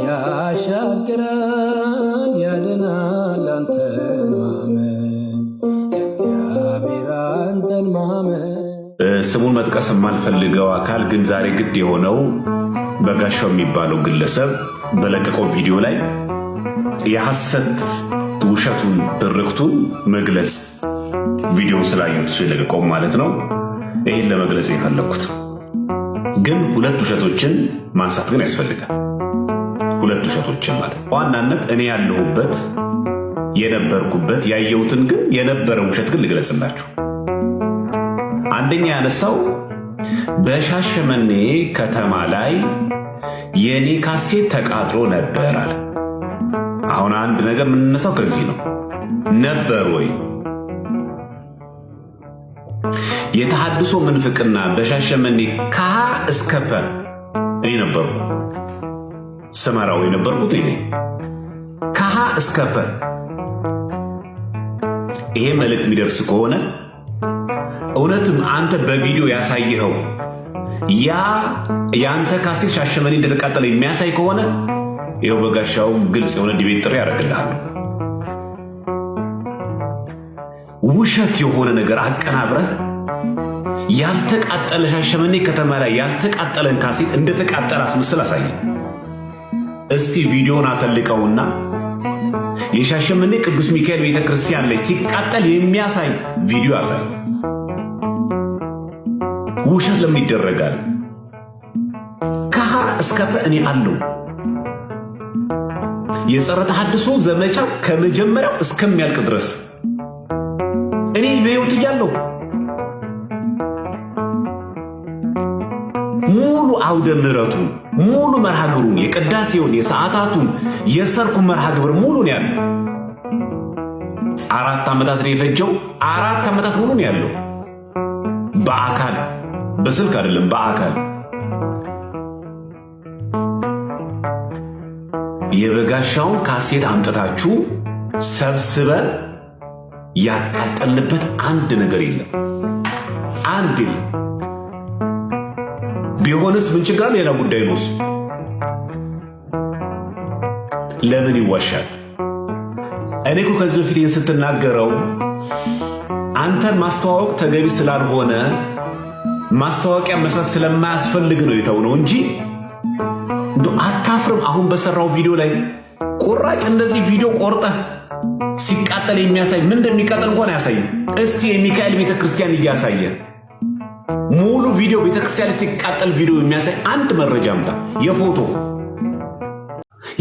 ያሻግራል ያድናል አንተን ማመን እግዚአብሔር አንተን ማመን። ስሙን መጥቀስ የማልፈልገው አካል ግን ዛሬ ግድ የሆነው በጋሻው የሚባለው ግለሰብ በለቀቀው ቪዲዮ ላይ የሐሰት ውሸቱን ትርክቱን መግለጽ ቪዲዮን ስላየሁት እሱ የለቀቀው ማለት ነው። ይህን ለመግለጽ የፈለኩት ግን ሁለት ውሸቶችን ማንሳት ግን ያስፈልጋል። ሁለት ውሸቶችን ማለት በዋናነት እኔ ያለሁበት የነበርኩበት ያየሁትን ግን የነበረ ውሸት ግን ልግለጽላችሁ። አንደኛ ያነሳው በሻሸመኔ ከተማ ላይ የኔ ካሴት ተቃጥሎ ነበር አለ። አሁን አንድ ነገር የምንነሳው ከዚህ ነው። ነበር ወይ? የተሐድሶ ምንፍቅና በሻሸመኔ ከሀ እስከ ፐ እኔ ነበርኩ ስመራው የነበርኩት እኔ ከሀ እስከ ፐ። ይሄ መልእክት የሚደርስ ከሆነ እውነትም አንተ በቪዲዮ ያሳየኸው ያ የአንተ ካሴት ሻሸመኔ እንደተቃጠለ የሚያሳይ ከሆነ ይኸው በጋሻው ግልጽ የሆነ ዲቤት ጥሪ ያደርግልሃል። ውሸት የሆነ ነገር አቀናብረህ ያልተቃጠለ ሻሸመኔ ከተማ ላይ ያልተቃጠለን ካሴት እንደተቃጠለ አስመስል አሳየ። እስቲ ቪዲዮን አተልቀውና የሻሸመኔ ቅዱስ ሚካኤል ቤተክርስቲያን ላይ ሲቃጠል የሚያሳይ ቪዲዮ ያሳይ። ውሸት ለምን ይደረጋል? ከሀ እስከ ፐ እኔ አለው። የጸረ ተሐድሶ ዘመቻ ከመጀመሪያው እስከሚያልቅ ድረስ እኔ በሕይወት እያለሁ ሙሉ አውደ ምሕረቱን ሙሉ መርሃ ግብሩን የቅዳሴውን የሰዓታቱን የሰርኩ መርሃ ግብር ሙሉ ነው ያለው። 4 ዓመታት ነው የፈጀው። 4 ዓመታት ሙሉ ነው ያለው። በአካል በስልክ አይደለም፣ በአካል የበጋሻውን ካሴት አምጥታችሁ ሰብስበን ያቃጠልንበት አንድ ነገር የለም። አንድ የለም። ቢሆንስ ምን ችግር አለ? ሌላ ጉዳይ ነው እሱ። ለምን ይዋሻል? እኔ እኮ ከዚህ በፊት ይህን ስትናገረው አንተን ማስተዋወቅ ተገቢ ስላልሆነ ማስታወቂያ መስራት ስለማያስፈልግ ነው የተውነው እንጂ እንደው አታፍርም? አሁን በሰራው ቪዲዮ ላይ ቁራጭ እንደዚህ ቪዲዮ ቆርጠህ ሲቃጠል የሚያሳይ ምን እንደሚቃጠል እንኳን አያሳይም። እስቲ የሚካኤል ቤተክርስቲያን እያሳየ ሙሉ ቪዲዮ ቤተክርስቲያን ሲቃጠል ቪዲዮ የሚያሳይ አንድ መረጃ አምጣ። የፎቶ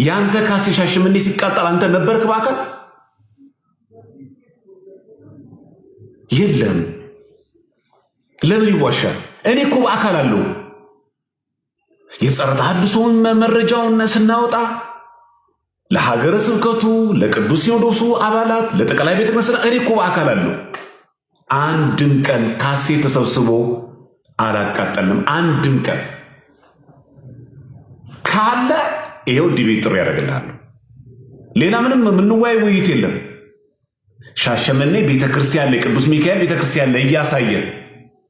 ያንተ ካሴት ሻሸመኔ ሲቃጠል አንተ ነበርክ በአካል? የለም። ለምን ይዋሻል? እኔ እኮ በአካል አለው። የጸረ ተሐድሶውን መረጃውን ስናወጣ ለሀገረ ስብከቱ፣ ለቅዱስ ሲኖዶሱ አባላት፣ ለጠቅላይ ቤተ ክህነት እኔ እኮ በአካል አለው። አንድም ቀን ካሴት ተሰብስቦ አላቃጠልንም። አንድም ቀን ካለ ይሄው ዲቤት ጥሪ ያደርግልሃል። ሌላ ምንም የምንወያይ ውይይት የለም። ሻሸመኔ ቤተክርስቲያን ላይ ቅዱስ ሚካኤል ቤተክርስቲያን ላይ እያሳየ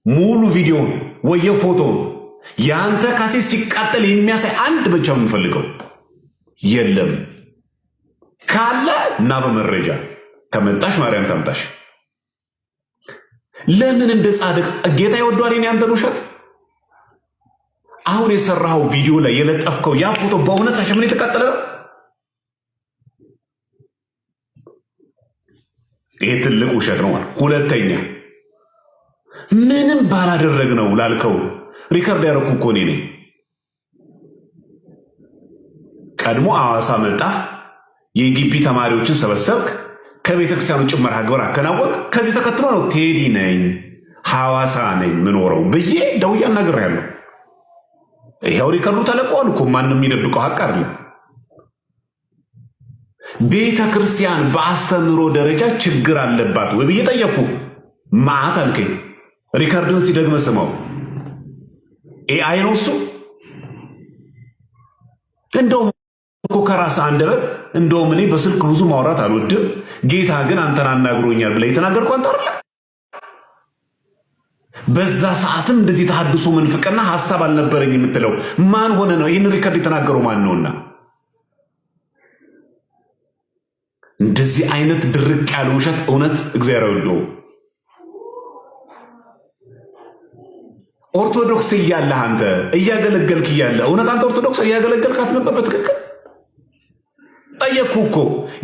ሙሉ ቪዲዮ ወየ ፎቶ ያንተ ካሴት ሲቃጠል የሚያሳይ አንድ ብቻ የምንፈልገው የለም። ካለ እና በመረጃ ከመጣሽ ማርያም ታምጣሽ። ለምን እንደ ጻድቅ ጌታ ይወዷል ያንተን ውሸት? አሁን የሰራው ቪዲዮ ላይ የለጠፍከው ያ ፎቶ በእውነት ሻሸመኔ የተቃጠለ ነው? ይሄ ትልቅ ውሸት ነው። ሁለተኛ ምንም ባላደረግ ነው ላልከው ሪከርድ ያደረኩ እኮ እኔ ነኝ። ቀድሞ ሐዋሳ መጣህ፣ የግቢ ተማሪዎችን ሰበሰብክ፣ ከቤተ ክርስቲያኑ ጭመራ ግብር አከናወንክ። ከዚህ ተከትሎ ነው ቴዲ ነኝ ሐዋሳ ነኝ ምኖረው ብዬ ደውዬ አናግሬያለሁ። ይኸው ሪከርዱ ተለቋል እኮ ማንም የሚደብቀው ሀቅ አይደለም። ቤተ ክርስቲያን በአስተምሮ ደረጃ ችግር አለባት ወይ ብዬ ጠየቅኩ። ማዕት አልከኝ። ሪከርድን ሲደግመ ስማው። ኤአይ ነው እሱ። እንደውም እኮ ከራስ አንደበት እንደውም እኔ በስልክ ብዙ ማውራት አልወድም፣ ጌታ ግን አንተን አናግሮኛል ብለህ የተናገርኩ አንተ አይደል? በዛ ሰዓትም እንደዚህ ተሐድሶ መንፍቅና ሐሳብ አልነበረኝ የምትለው ማን ሆነ ነው? ይህን ሪከርድ የተናገረው ማን ነውና? እንደዚህ አይነት ድርቅ ያለ ውሸት እውነት እግዚአብሔር ይወደው። ኦርቶዶክስ እያለህ አንተ እያገለገልክ እያለ እውነት አንተ ኦርቶዶክስ እያገለገልካት ነበር? በትክክል ጠየቅኩ እኮ።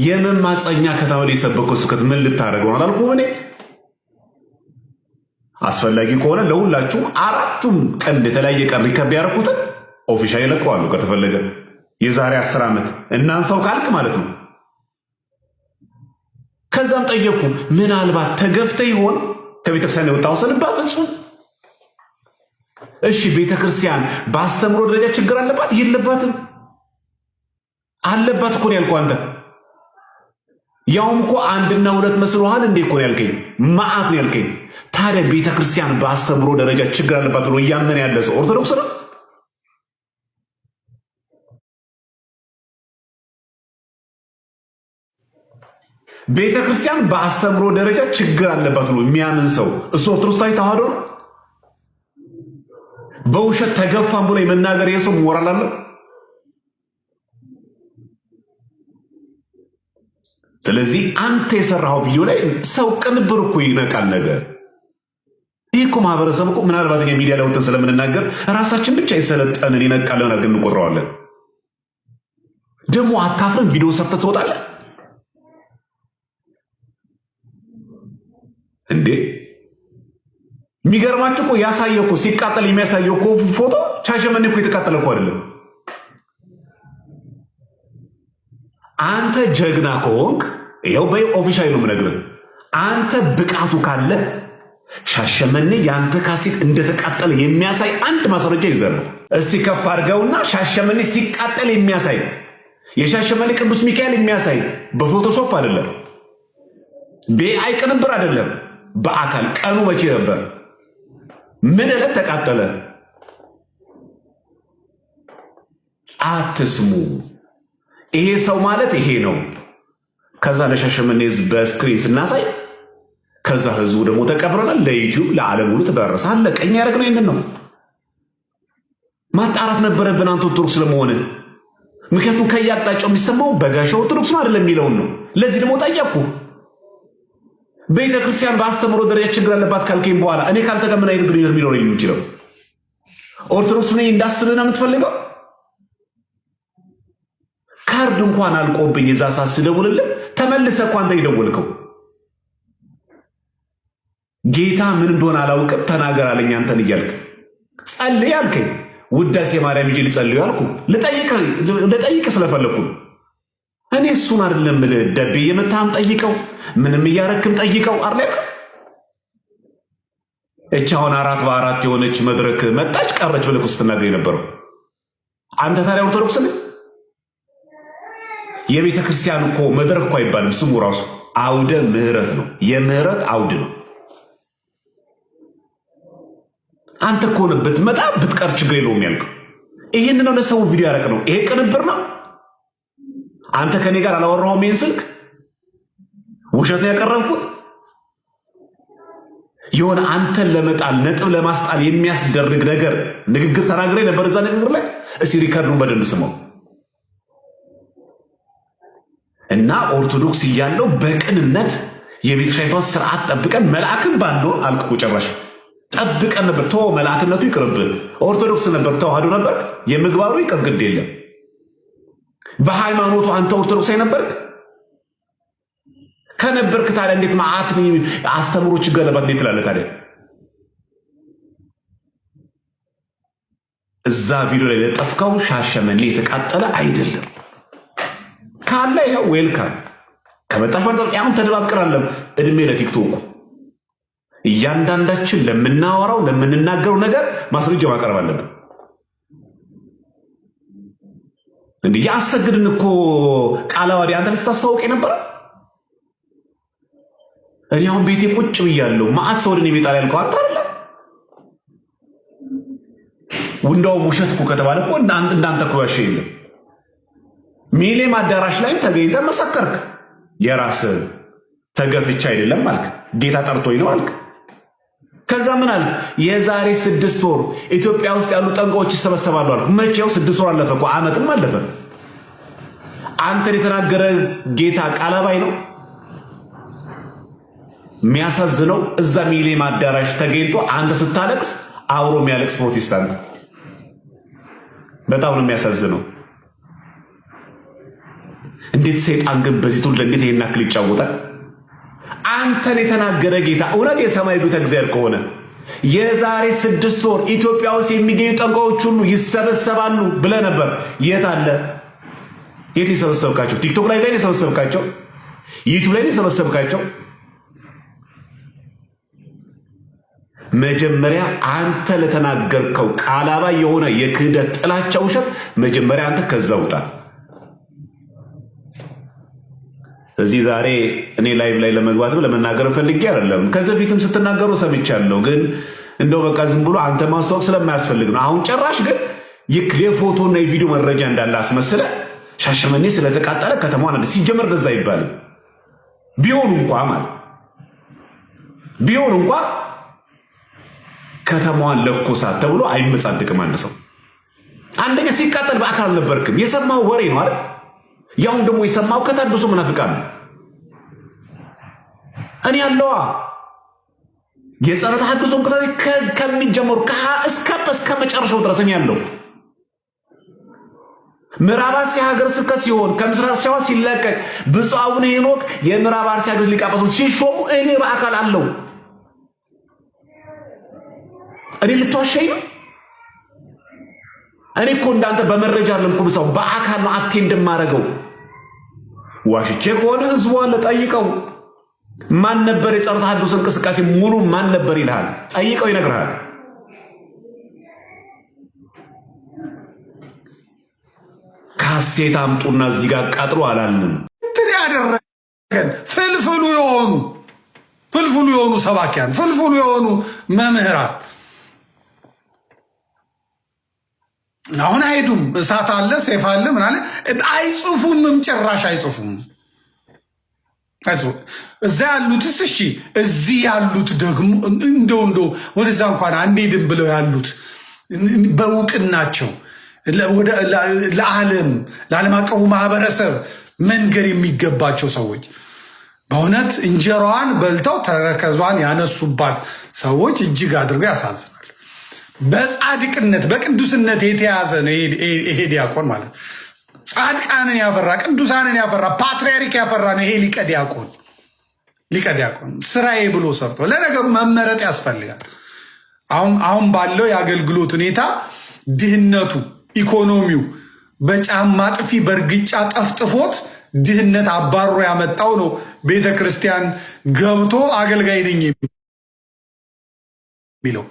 የመማፀኛ ከተማ ላይ የሰበከው ስብከት ምን ልታደርገው ነው አላልኩህ? እኔ አስፈላጊ ከሆነ ለሁላችሁም አራቱም ቀን የተለያየ ቀን ሪከርድ ያደረኩትን ኦፊሻል ይለቀዋሉ። ከተፈለገ የዛሬ 10 ዓመት እናንሳው ካልክ ማለት ነው። ከዛም ጠየቅኩ፣ ምናልባት ተገፍተ ይሆን ከቤተክርስቲያን የወጣው ሰንባ ፍጹም። እሺ ቤተክርስቲያን በአስተምሮ ደረጃ ችግር አለባት? የለባትም። አለባት እኮ ነው ያልኩህ አንተ። ያውም እኮ 1 እና 2 መስሎሃል እንዴ እኮ ነው ያልከኝ። ማአት ነው ያልከኝ። ታዲያ ቤተክርስቲያን በአስተምሮ ደረጃ ችግር አለባት ብሎ እያመነ ያለ ሰው ኦርቶዶክስ ነው? ቤተክርስቲያን በአስተምሮ ደረጃ ችግር አለባት ብሎ የሚያምን ሰው እሱ ኦርቶዶክሳዊ ተዋህዶ ነው? በውሸት ተገፋም ብሎ የመናገር የሰው ሞራል አለ? ስለዚህ አንተ የሰራው ቪዲዮ ላይ ሰው ቅንብር እኮ ይነቃል ነገር። ይህ እኮ ማህበረሰብ እኮ ምናልባት ሚዲያ ላይ ወጥተን ስለምንናገር ራሳችን ብቻ የሰለጠንን ይነቃል ነገር እንቆጥረዋለን። ደግሞ አታፍረን ቪዲዮ ሰርተህ ትወጣለህ እንዴ? የሚገርማችሁ እኮ ያሳየው እኮ ሲቃጠል የሚያሳየው እኮ ፎቶ ሻሸመኔ እኮ የተቃጠለ እኮ አይደለም። አንተ ጀግና ከሆንክ ይኸው በኦፊሻል ነው የምነግርህ። አንተ ብቃቱ ካለ ሻሸመኔ የአንተ ካሴት እንደተቃጠለ የሚያሳይ አንድ ማስረጃ ይዘህ ነው። እስቲ ከፍ አድርገውና ሻሸመኔ ሲቃጠል የሚያሳይ የሻሸመኔ ቅዱስ ሚካኤል የሚያሳይ በፎቶሾፕ አይደለም፣ በአይ ቅንብር አይደለም፣ በአካል ቀኑ መቼ ነበር? ምን ዕለት ተቃጠለ? አትስሙ። ይሄ ሰው ማለት ይሄ ነው። ከዛ ለሻሸመኔ ህዝብ በስክሪን ስናሳይ ከዛ ህዝቡ ደግሞ ተቀብረናል። ለዩቲዩብ ለዓለም ሁሉ ተዳረሰ። አለቀ። እኛ ያደረግነው ይህንን ነው። ማጣራት ነበረብን አንተ ኦርቶዶክስ ስለመሆን። ምክንያቱም ከያጣጫው የሚሰማው በጋሻው ኦርቶዶክስ ነው አይደለም የሚለውን ነው። ለዚህ ደግሞ ጠየቅኩ። ቤተ ክርስቲያን በአስተምሮ ደረጃ ችግር አለባት ካልከኝ በኋላ እኔ ካንተ ጋር ምን አይነት ግንኙነት ሊኖረኝ የሚችለው? ኦርቶዶክስ ነኝ እንዳስብህ ነው የምትፈልገው? ካርድ እንኳን አልቆብኝ እዛ ሳስደውልልህ ተመልሰህ እኮ አንተ ይደውልከው ጌታ ምን እንደሆነ አላውቅም ተናገር አለኝ። አንተን እያልክ ጸልይ አልከኝ። ውዳሴ ማርያም ይዤ ልጸልይ አልኩ። ልጠይቅህ ስለፈለግኩ እኔ እሱን አይደለም የምልህ። ደቤ የመታህም ጠይቀው፣ ምንም እያረክም ጠይቀው አይደል? እቻ አሁን 4 በ4 የሆነች መድረክ መጣች ቀረች ብለህ ስትናገር የነበረው አንተ ታዲያ ኦርቶዶክስ ነህ? የቤተ ክርስቲያን እኮ መድረክ እኮ አይባልም ስሙ ራሱ አውደ ምህረት ነው። የምህረት አውድ ነው። አንተ እኮ ነው ብትመጣ ብትቀር ችግር የለውም ያልከው። ይሄን ነው ለሰው ቪዲዮ ያረቅ ነው። ይሄ ቅንብር ነው። አንተ ከኔ ጋር አላወራሁም። ይሄን ስልክ ውሸት ነው ያቀረብኩት። የሆነ አንተን ለመጣል ነጥብ ለማስጣል የሚያስደርግ ነገር ንግግር ተናግሬ ነበር እዛ ንግግር ላይ። እስኪ ሪከርዱን በደንብ ስማው እና ኦርቶዶክስ እያለው በቅንነት የቤተክርስቲያኗን ስርዓት ጠብቀን መልአክን ባንዶ አልቅቁ ጨራሽ ጠብቀን ነበር። ተው መልአክነቱ ይቅርብህ። ኦርቶዶክስ ነበር፣ ተዋህዶ ነበር፣ የምግባሩ ይቅር፣ ግድ የለም። በሃይማኖቱ አንተ ኦርቶዶክስ አይነበርክ? ከነበርክ ታዲያ እንዴት ማዓት አስተምሮ ችግር አለባት እንዴት ትላለህ ታዲያ? እዛ ቪዲዮ ላይ ለጠፍከው ሻሸመኔ የተቃጠለ አይደለም ካለ ይኸው ዌልካም። ከመጣሽ አሁን ተደባብቀናል። እድሜ ለቲክቶክ እያንዳንዳችን ለምናወራው ለምንናገረው ነገር ማስረጃ ማቅረብ አለብን። እንዴ ያሰግድን እኮ ቃለ ዓዋዲ አንተ ልታስተዋውቅ ነበር። እኔ አሁን ቤቴ ቁጭ ብያለሁ። ማአት ሰው ወደ እኔ ቤት ያልከው አንተ አይደለ? እንደውም ውሸት እኮ ከተባለ እኮ እንዳንተ እኮ ያሸ የለም። ሚሊኒየም አዳራሽ ላይም ተገኝተህ መሰከርክ። የራስህ ተገፍቻ አይደለም አልክ። ጌታ ጠርቶኝ ነው አልክ። ከዛ ምን አልክ? የዛሬ 6 ወር ኢትዮጵያ ውስጥ ያሉ ጠንቋዮች ይሰበሰባሉ አልክ። መቼው 6 ወር አለፈ እኮ ዓመትም አለፈ። አንተን የተናገረ ጌታ ቃል አባይ ነው። የሚያሳዝነው እዛ ሚሊኒየም አዳራሽ ተገኝቶ አንተ ስታለቅስ አብሮ የሚያለቅስ ፕሮቴስታንት በጣም ነው የሚያሳዝነው። እንዴት ሰይጣን ግን በዚህ ትውልድ እንዴት ይሄን ያክል ይጫወታል? አንተን የተናገረ ጌታ እውነት የሰማይ ቤተ እግዚአብሔር ከሆነ የዛሬ 6 ወር ኢትዮጵያ ውስጥ የሚገኙ ጠንቋዮች ሁሉ ይሰበሰባሉ ብለህ ነበር። የት አለ? የት የሰበሰብካቸው? ቲክቶክ ላይ የሰበሰብካቸው? ዩቲዩብ ላይ የሰበሰብካቸው? መጀመሪያ አንተ ለተናገርከው ቃል አባይ የሆነ የክህደት ጥላቻ ውሸት መጀመሪያ አንተ ከዛ ውጣ። እዚህ ዛሬ እኔ ላይቭ ላይ ለመግባትም ለመናገር ፈልጌ አይደለም። ከዚህ በፊትም ስትናገሩ ሰምቻለሁ። ግን እንደው በቃ ዝም ብሎ አንተ ማስተዋወቅ ስለማያስፈልግ ነው። አሁን ጭራሽ ግን የፎቶና የቪዲዮ መረጃ እንዳለ አስመስለ ሻሸመኔ ስለተቃጠለ ከተማዋን ሲጀመር እንደዛ አይባልም። ቢሆን እንኳ ከተማዋን ለኮሳት ተብሎ አይመጻደቅም። አንድ ሰው አንደኛ ሲቃጠል በአካል አልነበርክም። የሰማው ወሬ ነው አይደል? ያውን ደግሞ የሰማው ከታድሶ መናፍቃን ነው። እኔ ያለዋ የጸረ ተሐድሶ እንቅስቃሴ ከሚጀምሩ እስከ መጨረሻው ድረስ እኔ ያለው ምዕራብ አርሲ ሀገረ ስብከት ሲሆን ከምስራቅ ሸዋ ሲለቀቅ ብፁዕ አቡነ ሄኖክ የምዕራብ አርሲ ሀገረ ሊቀ ጳጳስ ሲሾሙ እኔ በአካል አለው። እኔ ልትዋሸኝ ነው? እኔ እኮ እንዳንተ በመረጃ ለምኩ ሰው በአካል ነው አቴንድ የማደርገው። ዋሽቼ ከሆነ ህዝቡ አለ ጠይቀው። ማን ነበር የጸረ ተሐድሶ እንቅስቃሴ ሙሉ ማን ነበር ይልሃል? ጠይቀው ይነግርሃል። ካሴት አምጡና እዚህ ጋር ቀጥሮ አላልንም። እንትን ያደረገን ፍልፍሉ የሆኑ ሰባኪያን፣ ፍልፍሉ የሆኑ መምህራን አሁን አይሄዱም። እሳት አለ፣ ሰይፍ አለ፣ ምን አለ አይጽፉምም፣ ጭራሽ አይጽፉም። እዛ ያሉትስ እሺ፣ እዚህ ያሉት ደግሞ እንደው ወደዛ እንኳን አንሄድም ብለው ያሉት በእውቅናቸው ለዓለም አቀፉ ማህበረሰብ መንገር የሚገባቸው ሰዎች በእውነት እንጀራዋን በልተው ተረከዟን ያነሱባት ሰዎች እጅግ አድርገው ያሳዝናል። በጻድቅነት በቅዱስነት የተያዘ ነው ይሄ ዲያቆን ማለት። ጻድቃንን ያፈራ ቅዱሳንን ያፈራ ፓትርያርክ ያፈራ ነው ይሄ ሊቀ ዲያቆን ስራዬ ብሎ ሰርቶ። ለነገሩ መመረጥ ያስፈልጋል። አሁን ባለው የአገልግሎት ሁኔታ ድህነቱ፣ ኢኮኖሚው በጫማ ጥፊ በእርግጫ ጠፍጥፎት ድህነት አባሮ ያመጣው ነው ቤተ ክርስቲያን ገብቶ አገልጋይ ነኝ የሚለው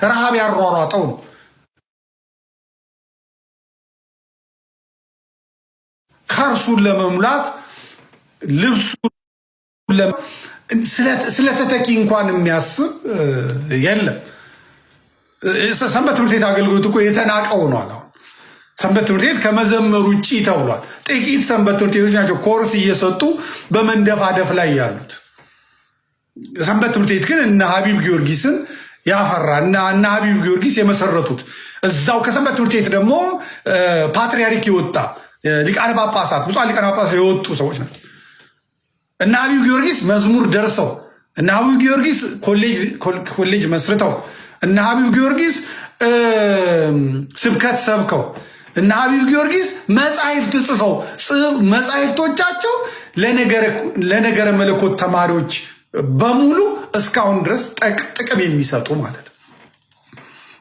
ረሃብ ያሯሯጠው ነው። ከርሱን ለመሙላት ልብሱን ስለተተኪ እንኳን የሚያስብ የለም። ሰንበት ትምህርት ቤት አገልግሎት እኮ የተናቀው ነው። አሁን ሰንበት ትምህርት ቤት ከመዘመር ውጭ ተብሏል። ጥቂት ሰንበት ትምህርት ቤቶች ናቸው ኮርስ እየሰጡ በመንደፋደፍ ላይ ያሉት። ሰንበት ትምህርት ቤት ግን እነ ሀቢብ ጊዮርጊስን ያፈራ እነ ሀቢብ ጊዮርጊስ የመሰረቱት እዛው ከሰንበት ትምህርት ቤት ደግሞ ፓትርያርክ የወጣ ሊቃነ ጳጳሳት ብፁዓን ሊቃነ ጳጳሳት የወጡ ሰዎች ናቸው። እነ ሀቢብ ጊዮርጊስ መዝሙር ደርሰው እነ ሀቢብ ጊዮርጊስ ኮሌጅ መስርተው እነ ሀቢብ ጊዮርጊስ ስብከት ሰብከው እነ ሀቢብ ጊዮርጊስ መጻሕፍት ጽፈው መጻሕፍቶቻቸው ለነገረ መለኮት ተማሪዎች በሙሉ እስካሁን ድረስ ጥቅም የሚሰጡ ማለት ነው።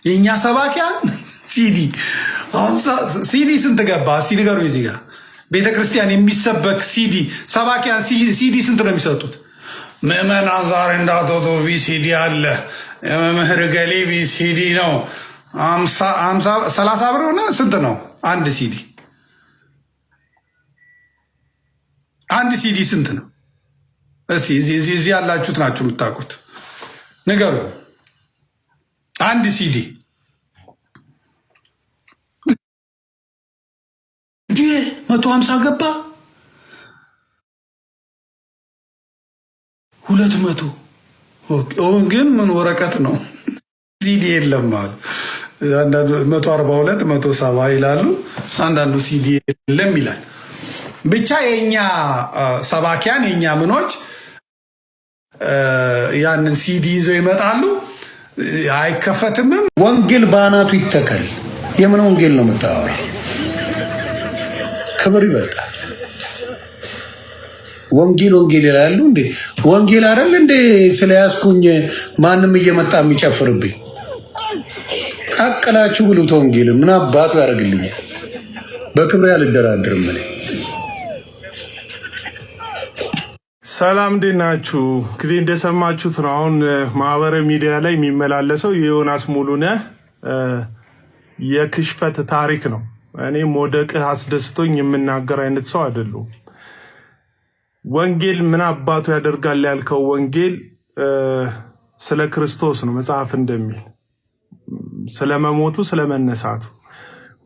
የእኛ ሰባኪያን ሲዲ ስንት ገባ? እስቲ ንገሩኝ። እዚህ ጋር ቤተክርስቲያን የሚሰበክ ሲዲ ሰባኪያን ሲዲ ስንት ነው የሚሰጡት? ምዕመናን ዛሬ እንዳቶቶ ቪሲዲ አለ የመምህር ገሌ ቪሲዲ ነው 30 ብር ሆነ። ስንት ነው አንድ ሲዲ? አንድ ሲዲ ስንት ነው? እስቲ እዚህ ያላችሁት ናችሁ የምታውቁት ንገሩ። አንድ ሲዲ 150 ገባ 200 ግን ምን ወረቀት ነው ሲዲ የለም አሉ። አንዳንዱ 142 170 ይላሉ፣ አንዳንዱ ሲዲ የለም ይላል። ብቻ የኛ ሰባኪያን የኛ ምኖች ያንን ሲዲ ይዘው ይመጣሉ። አይከፈትም። ወንጌል ባናቱ ይተከል። የምን ወንጌል ነው የምታወራው? ክብር ይበልጣል። ወንጌል ይላሉ እንዴ? ወንጌል አይደል እንዴ? ስለያዝኩኝ ማንም እየመጣ የሚጨፍርብኝ ቀቅላችሁ ብሉት። ወንጌል ምን አባቱ ያደርግልኛል? በክብር አልደራደርም እኔ። ሰላም እንዴት ናችሁ? እንግዲህ እንደሰማችሁት ነው አሁን ማህበራዊ ሚዲያ ላይ የሚመላለሰው የዮናስ ሙሉነህ የክሽፈት ታሪክ ነው። እኔ መውደቅህ አስደስቶኝ የምናገር አይነት ሰው አይደለሁም። ወንጌል ምን አባቱ ያደርጋል ያልከው ወንጌል ስለ ክርስቶስ ነው። መጽሐፍ እንደሚል ስለ መሞቱ ስለ መነሳቱ።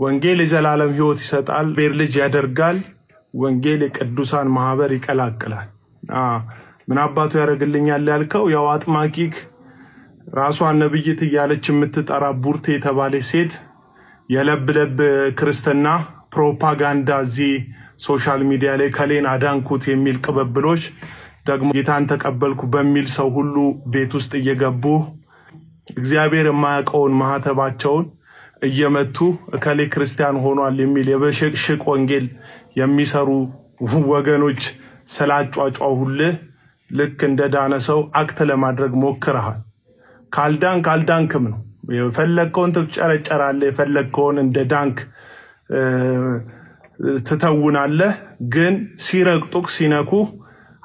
ወንጌል የዘላለም ሕይወት ይሰጣል፣ ቤር ልጅ ያደርጋል። ወንጌል የቅዱሳን ማህበር ይቀላቅላል። ምን አባቱ ያደርግልኛል ያልከው ያው አጥማቂክ ራሷን ነብይት እያለች የምትጠራ ቡርቴ የተባለች ሴት የለብለብ ክርስትና ፕሮፓጋንዳ እዚህ ሶሻል ሚዲያ ላይ ከሌን አዳንኩት የሚል ቅበብሎች ደግሞ ጌታን ተቀበልኩ በሚል ሰው ሁሉ ቤት ውስጥ እየገቡ እግዚአብሔር የማያውቀውን ማህተባቸውን እየመቱ እከሌ ክርስቲያን ሆኗል የሚል የበሽቅሽቅ ወንጌል የሚሰሩ ወገኖች ስላጫጫሁልህ ልክ እንደ ዳነ ሰው አክት ለማድረግ ሞክረሃል። ካልዳንክም ነው የፈለግከውን ትጨረጨራለህ፣ የፈለግከውን እንደ ዳንክ ትተውናለህ። ግን ሲረግጡክ ሲነኩ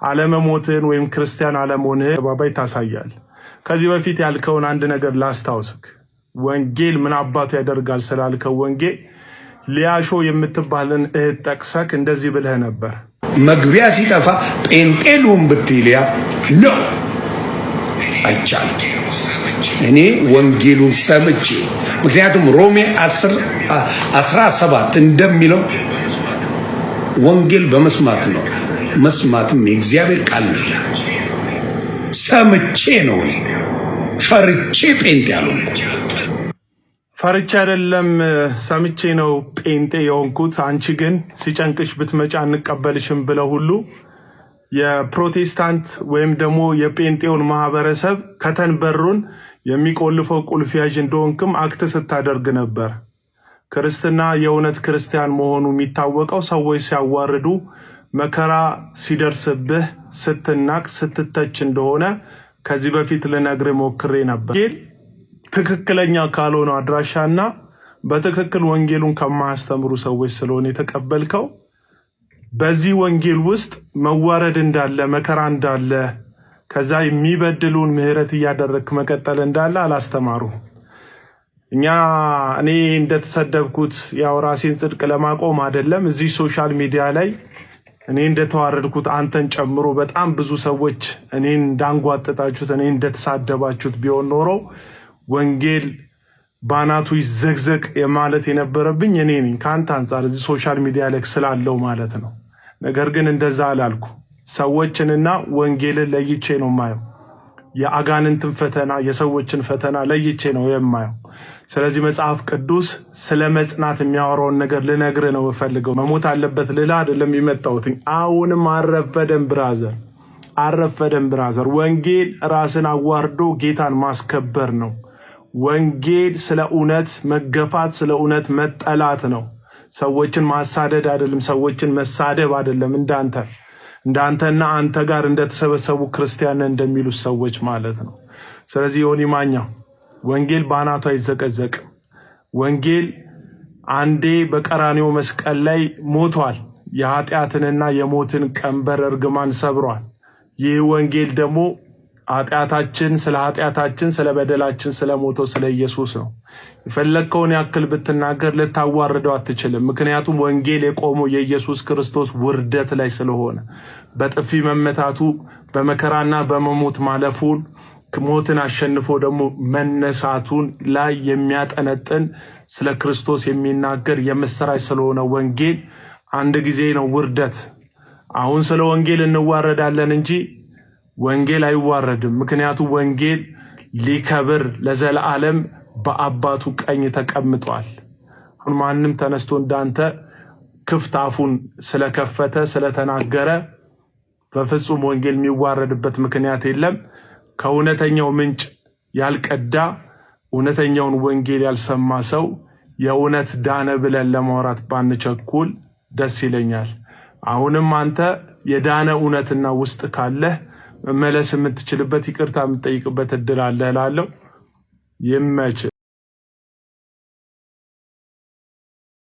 አለመሞትን ወይም ክርስቲያን አለመሆንህን ባባይ ታሳያለህ። ከዚህ በፊት ያልከውን አንድ ነገር ላስታውስክ። ወንጌል ምን አባቱ ያደርጋል ስላልከው ወንጌል ሊያሾ የምትባልን እህት ጠቅሰክ እንደዚህ ብለህ ነበር። መግቢያ ሲጠፋ ጴንጤሉን ብትይልያ ነው አይቻልም። እኔ ወንጌሉን ሰምቼ ምክንያቱም ሮሜ 10:17 እንደሚለው ወንጌል በመስማት ነው፣ መስማትም የእግዚአብሔር ቃል ነው። ሰምቼ ነው ፈርቼ ጴንጤ ያልሆንኩት። ፈርቼ አይደለም ሰምቼ ነው ጴንጤ የሆንኩት። አንቺ ግን ሲጨንቅሽ ብትመጪ አንቀበልሽም ብለው ሁሉ የፕሮቴስታንት ወይም ደግሞ የጴንጤውን ማህበረሰብ ከተንበሩን የሚቆልፈው ቁልፍ ያዥ እንደሆንክም አክት ስታደርግ ነበር። ክርስትና የእውነት ክርስቲያን መሆኑ የሚታወቀው ሰዎች ሲያዋርዱ መከራ ሲደርስብህ ስትናቅ ስትተች እንደሆነ ከዚህ በፊት ልነግርህ ሞክሬ ነበር። ትክክለኛ ካልሆነ አድራሻና በትክክል ወንጌሉን ከማያስተምሩ ሰዎች ስለሆነ የተቀበልከው በዚህ ወንጌል ውስጥ መዋረድ እንዳለ መከራ እንዳለ ከዛ የሚበድሉን ምህረት እያደረክ መቀጠል እንዳለ አላስተማሩ። እኔ እንደተሰደብኩት ያው ራሴን ጽድቅ ለማቆም አይደለም እዚህ ሶሻል ሚዲያ ላይ እኔ እንደተዋረድኩት አንተን ጨምሮ በጣም ብዙ ሰዎች እኔን እንዳንጓጠጣችሁት እኔ እንደተሳደባችሁት ቢሆን ኖሮ ወንጌል ባናቱ ይዘግዘቅ የማለት የነበረብኝ እኔ ነኝ ካንተ አንፃር እዚህ ሶሻል ሚዲያ ላይ ስላለው ማለት ነው። ነገር ግን እንደዛ አላልኩ። ሰዎችንና ወንጌልን ለይቼ ነው የማየው። የአጋንንትን ፈተና የሰዎችን ፈተና ለይቼ ነው የማየው። ስለዚህ መጽሐፍ ቅዱስ ስለ መጽናት የሚያወራውን ነገር ልነግርህ ነው የምፈልገው። መሞት አለበት ልላ አይደለም የመጣሁት። አሁንም አረፈደም ብራዘር። ወንጌል ራስን አዋርዶ ጌታን ማስከበር ነው። ወንጌል ስለ እውነት መገፋት ስለ እውነት መጠላት ነው። ሰዎችን ማሳደድ አይደለም፣ ሰዎችን መሳደብ አይደለም። እንዳንተና አንተ ጋር እንደተሰበሰቡ ክርስቲያን እንደሚሉ ሰዎች ማለት ነው። ስለዚህ ዮኒ ማኛ ወንጌል ባናቱ አይዘቀዘቅም። ወንጌል አንዴ በቀራንዮ መስቀል ላይ ሞቷል። የኃጢአትንና የሞትን ቀንበር እርግማን ሰብሯል። ይህ ወንጌል ደግሞ ስለ ኃጢአታችን ስለ በደላችን ስለ ሞተው ስለ ኢየሱስ ነው። የፈለከውን ያክል ብትናገር ልታዋርደው አትችልም። ምክንያቱም ወንጌል የቆመው የኢየሱስ ክርስቶስ ውርደት ላይ ስለሆነ በጥፊ መመታቱ በመከራና በመሞት ማለፉን ሞትን አሸንፎ ደግሞ መነሳቱን ላይ የሚያጠነጥን ስለ ክርስቶስ የሚናገር የምስራች ስለሆነ ወንጌል አንድ ጊዜ ነው ውርደት። አሁን ስለ ወንጌል እንዋረዳለን እንጂ ወንጌል አይዋረድም። ምክንያቱም ወንጌል ሊከብር ለዘላለም በአባቱ ቀኝ ተቀምጧል። አሁን ማንም ተነስቶ እንዳንተ ክፍት አፉን ስለከፈተ ስለተናገረ በፍጹም ወንጌል የሚዋረድበት ምክንያት የለም። ከእውነተኛው ምንጭ ያልቀዳ እውነተኛውን ወንጌል ያልሰማ ሰው የእውነት ዳነ ብለን ለማውራት ባንቸኩል ደስ ይለኛል። አሁንም አንተ የዳነ እውነትና ውስጥ ካለህ መመለስ የምትችልበት ይቅርታ የምትጠይቅበት እድል አለ እላለሁ። ይመች።